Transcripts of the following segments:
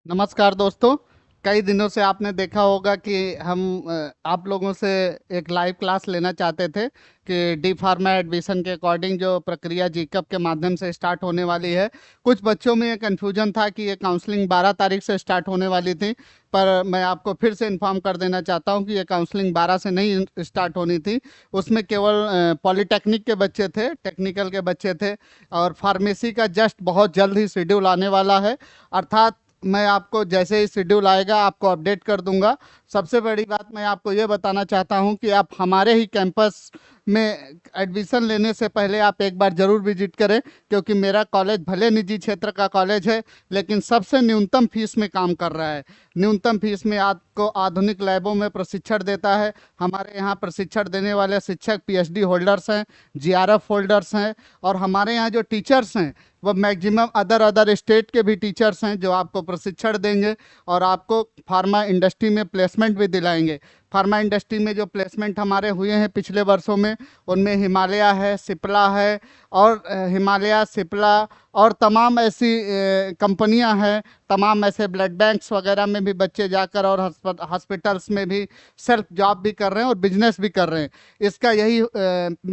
नमस्कार दोस्तों। कई दिनों से आपने देखा होगा कि हम आप लोगों से एक लाइव क्लास लेना चाहते थे कि डी फार्मा एडमिशन के अकॉर्डिंग जो प्रक्रिया जीकअप के माध्यम से स्टार्ट होने वाली है। कुछ बच्चों में ये कन्फ्यूजन था कि ये काउंसलिंग 12 तारीख से स्टार्ट होने वाली थी, पर मैं आपको फिर से इन्फॉर्म कर देना चाहता हूँ कि ये काउंसलिंग 12 से नहीं स्टार्ट होनी थी। उसमें केवल पॉलिटेक्निक के बच्चे थे, टेक्निकल के बच्चे थे, और फार्मेसी का जस्ट बहुत जल्द ही शेड्यूल आने वाला है। अर्थात मैं आपको जैसे ही शेड्यूल आएगा आपको अपडेट कर दूंगा। सबसे बड़ी बात मैं आपको ये बताना चाहता हूँ कि आप हमारे ही कैंपस में एडमिशन लेने से पहले आप एक बार ज़रूर विजिट करें, क्योंकि मेरा कॉलेज भले निजी क्षेत्र का कॉलेज है, लेकिन सबसे न्यूनतम फीस में काम कर रहा है। न्यूनतम फीस में आपको आधुनिक लैबों में प्रशिक्षण देता है। हमारे यहाँ प्रशिक्षण देने वाले शिक्षक पीएचडी होल्डर्स हैं, जीआरएफ होल्डर्स हैं, और हमारे यहाँ जो टीचर्स हैं वो मैक्सिमम अदर स्टेट के भी टीचर्स हैं जो आपको प्रशिक्षण देंगे और आपको फार्मा इंडस्ट्री में प्लेसमेंट भी दिलाएंगे। फार्मा इंडस्ट्री में जो प्लेसमेंट हमारे हुए हैं पिछले वर्षों में, उनमें हिमालय है, सिप्ला है, और हिमालय, सिप्ला और तमाम ऐसी कंपनियां हैं। तमाम ऐसे ब्लड बैंक्स वगैरह में भी बच्चे जाकर और हॉस्पिटल्स में भी सेल्फ जॉब भी कर रहे हैं और बिजनेस भी कर रहे हैं। इसका यही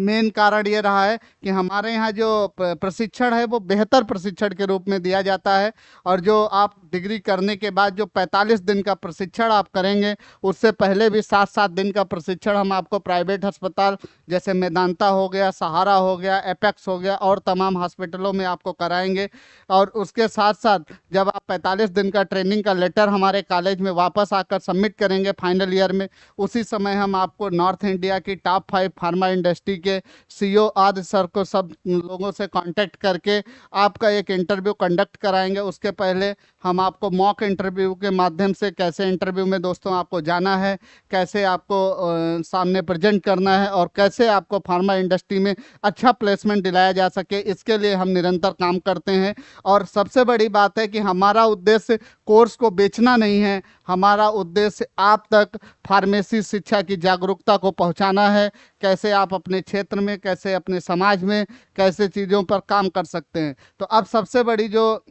मेन कारण ये रहा है कि हमारे यहाँ जो प्रशिक्षण है वो बेहतर प्रशिक्षण के रूप में दिया जाता है। और जो आप डिग्री करने के बाद जो 45 दिन का प्रशिक्षण आप करेंगे, उससे पहले भी 7-7 दिन का प्रशिक्षण हम आपको प्राइवेट अस्पताल जैसे मेदांता हो गया, सहारा हो गया, एपेक्स हो गया और तमाम हॉस्पिटलों में आपको कराएंगे। और उसके साथ साथ जब आप 45 दिन का ट्रेनिंग का लेटर हमारे कॉलेज में वापस आकर सबमिट करेंगे फाइनल ईयर में, उसी समय हम आपको नॉर्थ इंडिया की टॉप 5 फार्मा इंडस्ट्री के सीईओ आदि सर को, सब लोगों से कांटेक्ट करके आपका एक इंटरव्यू कंडक्ट कराएंगे। उसके पहले हम आपको मॉक इंटरव्यू के माध्यम से, कैसे इंटरव्यू में दोस्तों आपको जाना है, कैसे आपको सामने प्रेजेंट करना है और कैसे आपको फार्मा इंडस्ट्री में अच्छा प्लेसमेंट दिलाया जा सके, इसके लिए हम निरंतर काम करते हैं। और सबसे बड़ी बात है कि हमारा उद्देश्य कोर्स को बेचना नहीं है, हमारा उद्देश्य आप तक फार्मेसी शिक्षा की जागरूकता को पहुंचाना है। कैसे आप अपने क्षेत्र में, कैसे अपने समाज में, कैसे चीज़ों पर काम कर सकते हैं। तो अब सबसे बड़ी जो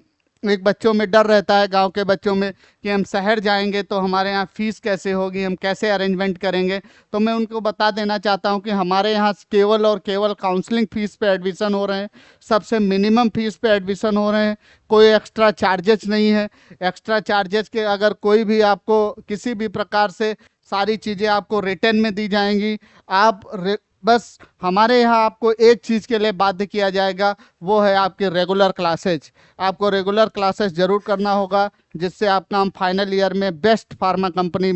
एक बच्चों में डर रहता है, गांव के बच्चों में, कि हम शहर जाएंगे तो हमारे यहाँ फीस कैसे होगी, हम कैसे अरेंजमेंट करेंगे, तो मैं उनको बता देना चाहता हूँ कि हमारे यहाँ केवल और केवल काउंसलिंग फीस पे एडमिशन हो रहे हैं। सबसे मिनिमम फीस पे एडमिशन हो रहे हैं, कोई एक्स्ट्रा चार्जेस नहीं है। एक्स्ट्रा चार्जेस के अगर कोई भी आपको किसी भी प्रकार से, सारी चीज़ें आपको रिटर्न में दी जाएंगी। बस हमारे यहाँ आपको एक चीज़ के लिए बाध्य किया जाएगा, वो है आपके रेगुलर क्लासेज। आपको रेगुलर क्लासेस जरूर करना होगा, जिससे आपका हम फाइनल ईयर में बेस्ट फार्मा कंपनी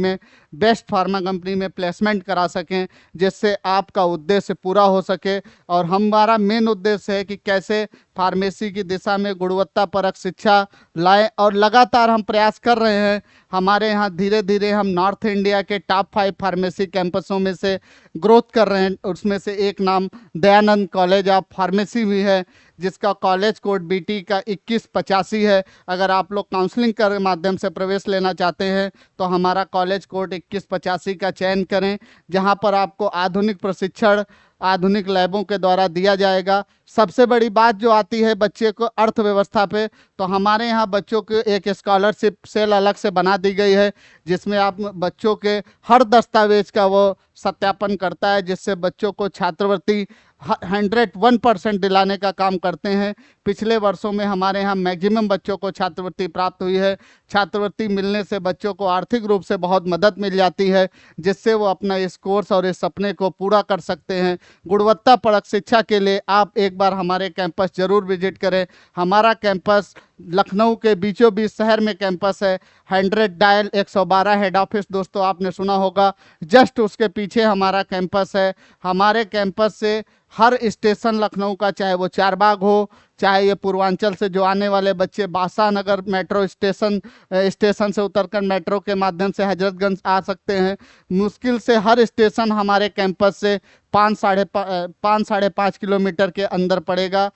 में प्लेसमेंट करा सकें, जिससे आपका उद्देश्य पूरा हो सके। और हमारा मेन उद्देश्य है कि कैसे फार्मेसी की दिशा में गुणवत्तापरक शिक्षा लाएं, और लगातार हम प्रयास कर रहे हैं। हमारे यहाँ धीरे धीरे हम नॉर्थ इंडिया के टॉप 5 फार्मेसी कैंपसों में से ग्रोथ कर रहे हैं। उसमें से एक नाम दयानंद कॉलेज ऑफ फार्मेसी भी है, जिसका कॉलेज कोड बीटी का 2185 है। अगर आप लोग काउंसलिंग के माध्यम से प्रवेश लेना चाहते हैं तो हमारा कॉलेज कोड 2185 का चयन करें, जहां पर आपको आधुनिक प्रशिक्षण आधुनिक लैबों के द्वारा दिया जाएगा। सबसे बड़ी बात जो आती है बच्चे को अर्थव्यवस्था पे, तो हमारे यहाँ बच्चों को एक स्कॉलरशिप सेल अलग से बना दी गई है, जिसमें आप बच्चों के हर दस्तावेज का वो सत्यापन करता है, जिससे बच्चों को छात्रवृत्ति 101% दिलाने का काम करते हैं। पिछले वर्षों में हमारे यहाँ मैक्सिमम बच्चों को छात्रवृत्ति प्राप्त हुई है। छात्रवृत्ति मिलने से बच्चों को आर्थिक रूप से बहुत मदद मिल जाती है, जिससे वो अपना इस कोर्स और इस सपने को पूरा कर सकते हैं। गुणवत्तापरक शिक्षा के लिए आप एक बार हमारे कैंपस जरूर विजिट करें। हमारा कैंपस लखनऊ के बीचों बीच शहर में कैंपस है। 100 डायल 112 हेड ऑफिस दोस्तों आपने सुना होगा, जस्ट उसके पीछे हमारा कैंपस है। हमारे कैंपस से हर स्टेशन लखनऊ का, चाहे वो चारबाग हो, चाहे ये पूर्वांचल से जो आने वाले बच्चे बादशाह नगर मेट्रो स्टेशन से उतरकर मेट्रो के माध्यम से हजरतगंज आ सकते हैं। मुश्किल से हर स्टेशन हमारे कैंपस से 5-5.5 किलोमीटर के अंदर पड़ेगा।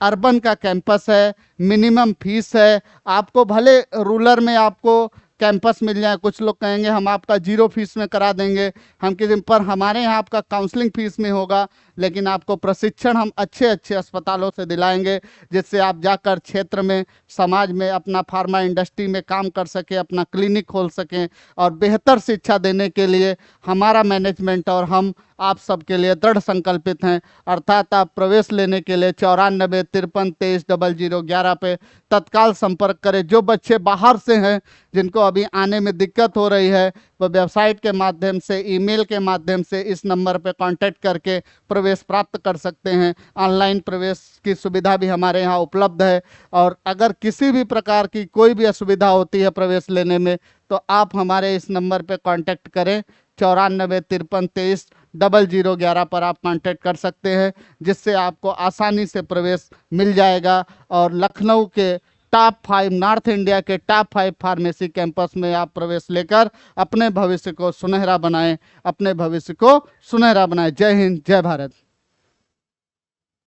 अर्बन का कैंपस है, मिनिमम फीस है। आपको भले रूरल में आपको कैंपस मिल जाए, कुछ लोग कहेंगे हम आपका 0 फीस में करा देंगे, हम किसी पर, हमारे यहाँ आपका काउंसलिंग फीस में होगा। लेकिन आपको प्रशिक्षण हम अच्छे अच्छे अस्पतालों से दिलाएंगे, जिससे आप जाकर क्षेत्र में, समाज में, अपना फार्मा इंडस्ट्री में काम कर सकें, अपना क्लिनिक खोल सकें। और बेहतर शिक्षा देने के लिए हमारा मैनेजमेंट और हम आप सबके लिए दृढ़ संकल्पित हैं। अर्थात आप प्रवेश लेने के लिए 94 53 23 0011 पे तत्काल संपर्क करें। जो बच्चे बाहर से हैं, जिनको अभी आने में दिक्कत हो रही है, वह वेबसाइट के माध्यम से, ईमेल के माध्यम से इस नंबर पर कांटेक्ट करके प्रवेश प्राप्त कर सकते हैं। ऑनलाइन प्रवेश की सुविधा भी हमारे यहाँ उपलब्ध है। और अगर किसी भी प्रकार की कोई भी असुविधा होती है प्रवेश लेने में, तो आप हमारे इस नंबर पर कांटेक्ट करें। 94 53 23 0011 पर आप कांटेक्ट कर सकते हैं, जिससे आपको आसानी से प्रवेश मिल जाएगा। और लखनऊ के टॉप 5, नॉर्थ इंडिया के टॉप 5 फार्मेसी कैंपस में आप प्रवेश लेकर अपने भविष्य को सुनहरा बनाएं, अपने भविष्य को सुनहरा बनाएं। जय हिंद, जय भारत।